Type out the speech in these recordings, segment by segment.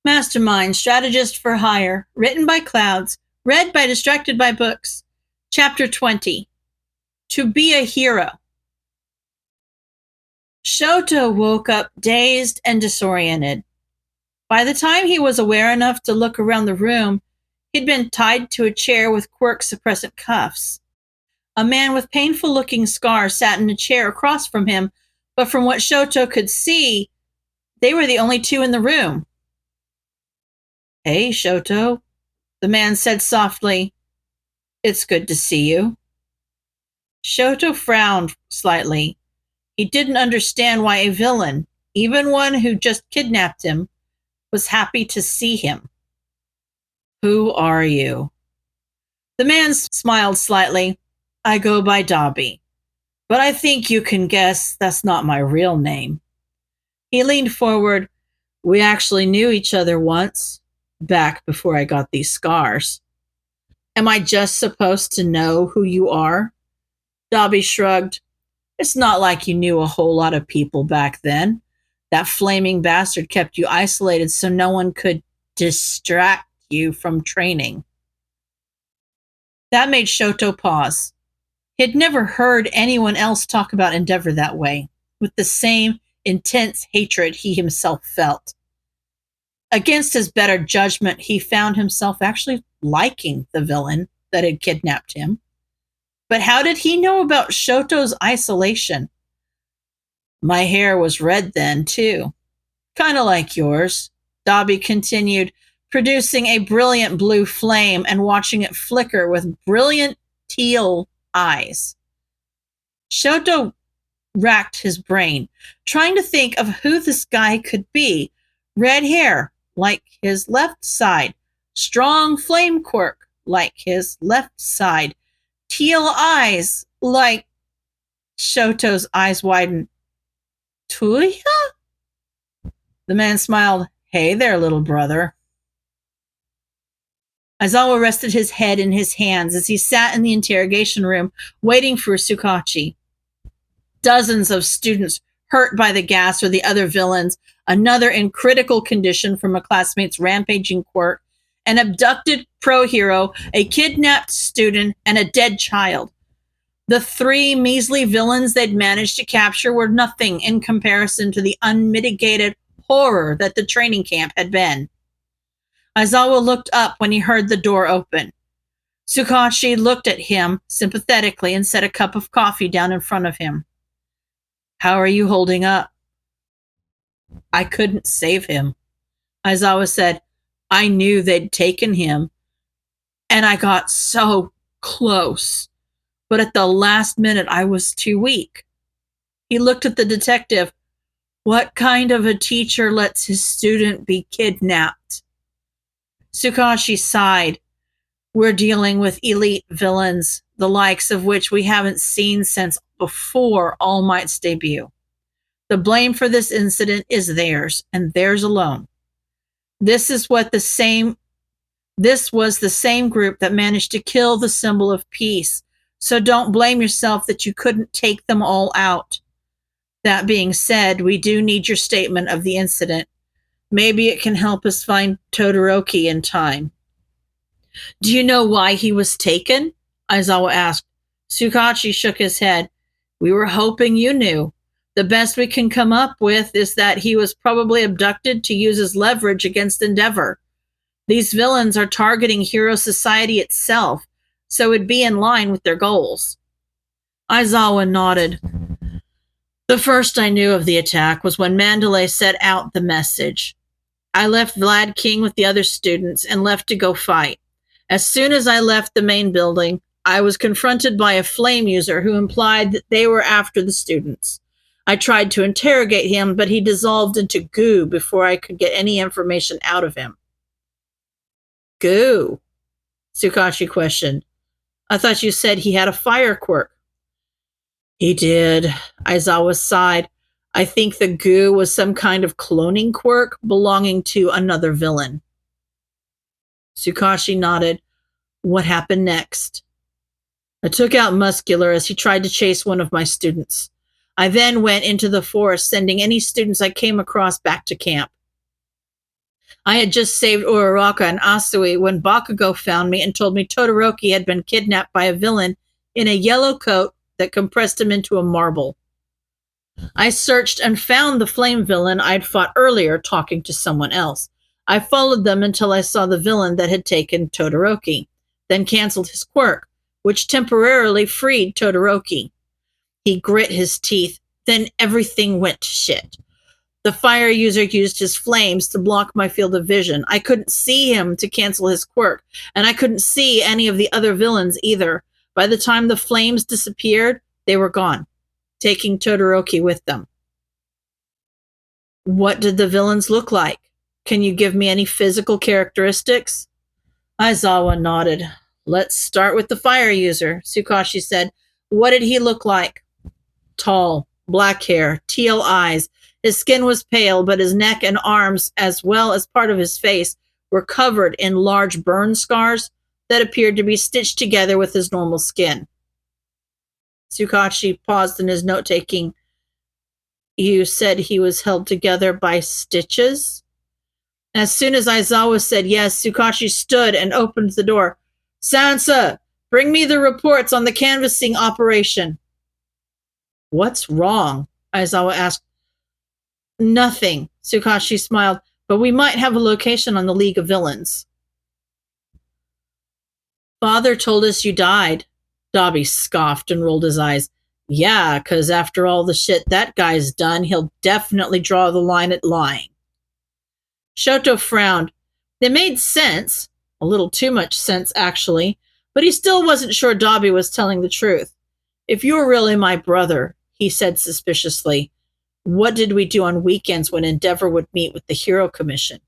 Mastermind, Strategist for Hire, written by Clouds, read by Distracted by Books. Chapter 20. To be a hero. Shouto woke up dazed and disoriented. By the time he was aware enough to look around the room, he'd been tied to a chair with quirk-suppressant cuffs. A man with painful-looking scars sat in a chair across from him, but from what Shouto could see, they were the only two in the room. "Hey, Shouto," the man said softly. "It's good to see you." Shouto frowned slightly. He didn't understand why a villain, even one who just kidnapped him, was happy to see him. "Who are you?" The man smiled slightly. "I go by Dobby, but I think you can guess that's not my real name." He leaned forward. "We actually knew each other once, back before I got these scars." "Am I just supposed to know who you are?" Dobby shrugged. "It's not like you knew a whole lot of people back then. That flaming bastard kept you isolated so no one could distract you from training." That made Shouto pause. He'd never heard anyone else talk about Endeavor that way, with the same intense hatred he himself felt. Against his better judgment, he found himself actually liking the villain that had kidnapped him. But how did he know about Shouto's isolation? "My hair was red then, too. Kind of like yours," Dobby continued, producing a brilliant blue flame and watching it flicker with brilliant teal eyes. Shouto racked his brain, trying to think of who this guy could be. Red hair, like his left side. Strong flame quirk, like his left side. Teal eyes, like... Shouto's eyes widened. "Tuya?" The man smiled. "Hey there, little brother." Aizawa rested his head in his hands as he sat in the interrogation room, waiting for Sukachi. Dozens of students hurt by the gas or the other villains, another in critical condition from a classmate's rampaging quirk, an abducted pro-hero, a kidnapped student, and a dead child. The three measly villains they'd managed to capture were nothing in comparison to the unmitigated horror that the training camp had been. Aizawa looked up when he heard the door open. Sukachi looked at him sympathetically and set a cup of coffee down in front of him. "How are you holding up?" "I couldn't save him," Aizawa said. "I knew they'd taken him, and I got so close. But at the last minute, I was too weak." He looked at the detective. "What kind of a teacher lets his student be kidnapped?" Sukachi sighed. "We're dealing with elite villains, the likes of which we haven't seen since before All Might's debut. The blame for this incident is theirs, and theirs alone. This was the same group that managed to kill the symbol of peace, so don't blame yourself that you couldn't take them all out. That being said, we do need your statement of the incident. Maybe it can help us find Todoroki in time." "Do you know why he was taken?" Aizawa asked. Sukachi shook his head. "We were hoping you knew. The best we can come up with is that he was probably abducted to use as leverage against Endeavor. These villains are targeting Hero Society itself, so it'd be in line with their goals." Aizawa nodded. "The first I knew of the attack was when Mandalay set out the message. I left Vlad King with the other students and left to go fight. As soon as I left the main building, I was confronted by a flame user who implied that they were after the students. I tried to interrogate him, but he dissolved into goo before I could get any information out of him." "Goo?" Sukachi questioned. "I thought you said he had a fire quirk." "He did," Aizawa sighed. "I think the goo was some kind of cloning quirk belonging to another villain." Sukachi nodded. "What happened next?" "I took out Muscular as he tried to chase one of my students. I then went into the forest, sending any students I came across back to camp." I had just saved Uraraka and Asui when Bakugo found me and told me Todoroki had been kidnapped by a villain in a yellow coat that compressed him into a marble. I searched and found the flame villain I'd fought earlier talking to someone else. I followed them until I saw the villain that had taken Todoroki, then canceled his quirk, which temporarily freed Todoroki. He grit his teeth, then everything went to shit. The fire user used his flames to block my field of vision. I couldn't see him to cancel his quirk, and I couldn't see any of the other villains either. By the time the flames disappeared, they were gone, taking Todoroki with them. What did the villains look like? Can you give me any physical characteristics? Aizawa nodded. Let's start with the fire user, Tsukashi said. What did he look like? Tall, black hair, teal eyes. His skin was pale, but his neck and arms, as well as part of his face, were covered in large burn scars that appeared to be stitched together with his normal skin. Tsukashi paused in his note-taking. You said he was held together by stitches? As soon as Aizawa said yes, Tsukashi stood and opened the door. Sansa, bring me the reports on the canvassing operation. What's wrong? Aizawa asked. Nothing, Tsukashi smiled, but we might have a location on the League of Villains. Father told us you died. Dabi scoffed and rolled his eyes. Yeah, 'cause after all the shit that guy's done, he'll definitely draw the line at lying. Shouto frowned. It made sense, a little too much sense actually, but he still wasn't sure Dabi was telling the truth. If you were really my brother, he said suspiciously, what did we do on weekends when Endeavor would meet with the Hero Commission?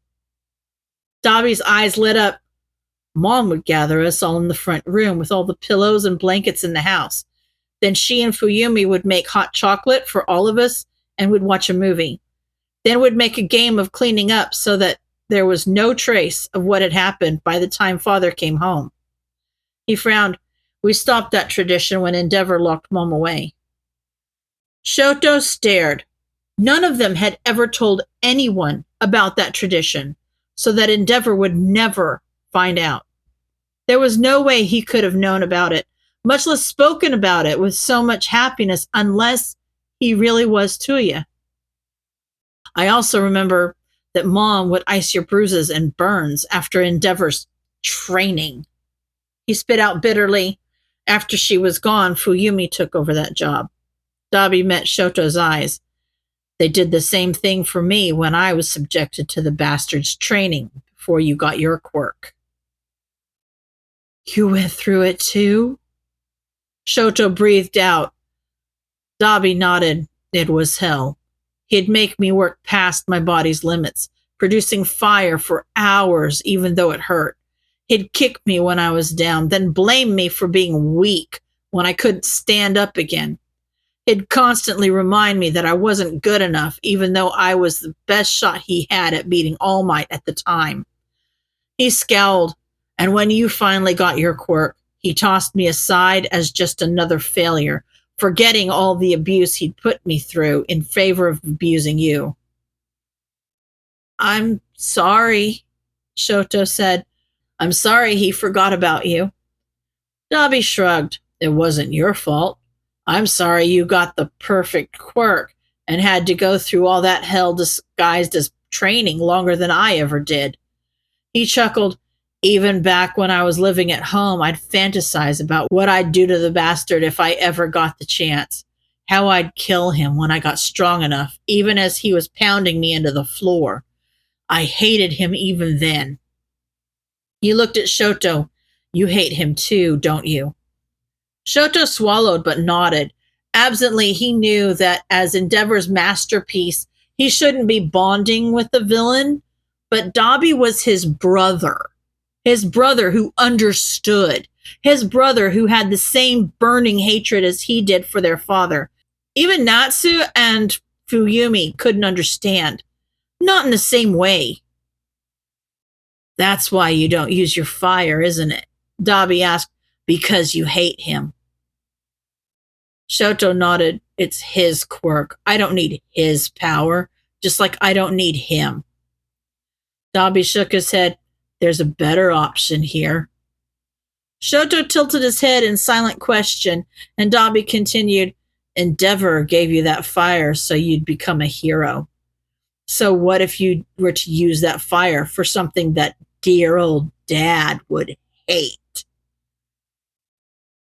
Dabi's eyes lit up. Mom would gather us all in the front room with all the pillows and blankets in the house. Then she and Fuyumi would make hot chocolate for all of us and would watch a movie. Then would make a game of cleaning up so that there was no trace of what had happened by the time Father came home. He frowned. We stopped that tradition when Endeavor locked Mom away. Shouto stared. None of them had ever told anyone about that tradition, so that Endeavor would never find out. There was no way he could have known about it, much less spoken about it with so much happiness, unless he really was Tuya. I also remember that Mom would ice your bruises and burns after Endeavor's training. He spit out bitterly. After she was gone, Fuyumi took over that job. Dabi met Shoto's eyes. They did the same thing for me when I was subjected to the bastard's training before you got your quirk. You went through it too? Shouto breathed out. Dabi nodded. It was hell. He'd make me work past my body's limits, producing fire for hours even though it hurt. He'd kick me when I was down, then blame me for being weak when I couldn't stand up again. He'd constantly remind me that I wasn't good enough, even though I was the best shot he had at beating All Might at the time. He scowled, and when you finally got your quirk, he tossed me aside as just another failure, forgetting all the abuse he'd put me through in favor of abusing you. I'm sorry, Shouto said. I'm sorry he forgot about you. Dabi shrugged. It wasn't your fault. I'm sorry you got the perfect quirk and had to go through all that hell disguised as training longer than I ever did. He chuckled. Even back when I was living at home, I'd fantasize about what I'd do to the bastard if I ever got the chance. How I'd kill him when I got strong enough, even as he was pounding me into the floor. I hated him even then. He looked at Shouto. You hate him too, don't you? Shouto swallowed but nodded. Absently, he knew that as Endeavor's masterpiece, he shouldn't be bonding with the villain, but Dabi was his brother who understood, his brother who had the same burning hatred as he did for their father. Even Natsu and Fuyumi couldn't understand, not in the same way. That's why you don't use your fire, isn't it? Dabi asked. Because you hate him. Shouto nodded. It's his quirk. I don't need his power, just like I don't need him. Dobby shook his head. There's a better option here. Shouto tilted his head in silent question, and Dobby continued, Endeavor gave you that fire so you'd become a hero. So what if you were to use that fire for something that dear old Dad would hate?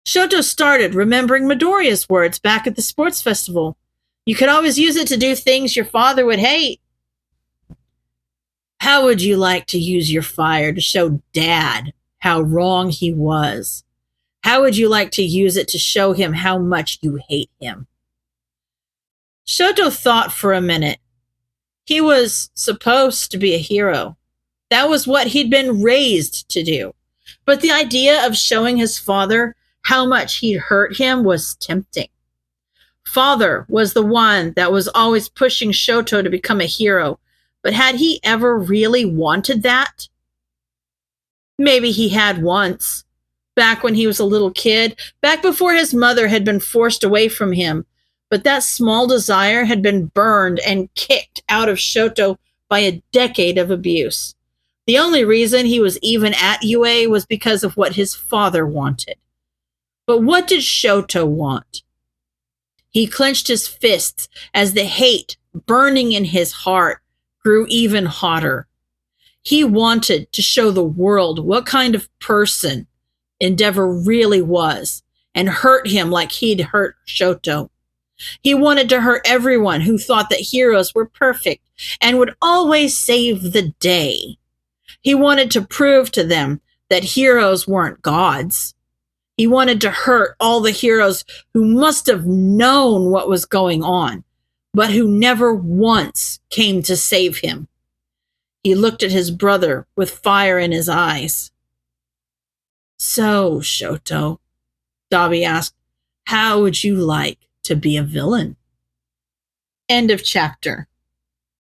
Shouto started, remembering Midoriya's words back at the sports festival. You could always use it to do things your father would hate. How would you like to use your fire to show Dad how wrong he was? How would you like to use it to show him how much you hate him? Shouto thought for a minute. He was supposed to be a hero. That was what he'd been raised to do. But the idea of showing his father how much he'd hurt him was tempting. Father was the one that was always pushing Shouto to become a hero, but had he ever really wanted that? Maybe he had once, back when he was a little kid, back before his mother had been forced away from him, but that small desire had been burned and kicked out of Shouto by a decade of abuse. The only reason he was even at UA was because of what his father wanted. But what did Shouto want? He clenched his fists as the hate burning in his heart grew even hotter. He wanted to show the world what kind of person Endeavor really was and hurt him like he'd hurt Shouto. He wanted to hurt everyone who thought that heroes were perfect and would always save the day. He wanted to prove to them that heroes weren't gods. He wanted to hurt all the heroes who must have known what was going on, but who never once came to save him. He looked at his brother with fire in his eyes. So, Shouto, Dobby asked, how would you like to be a villain? End of chapter.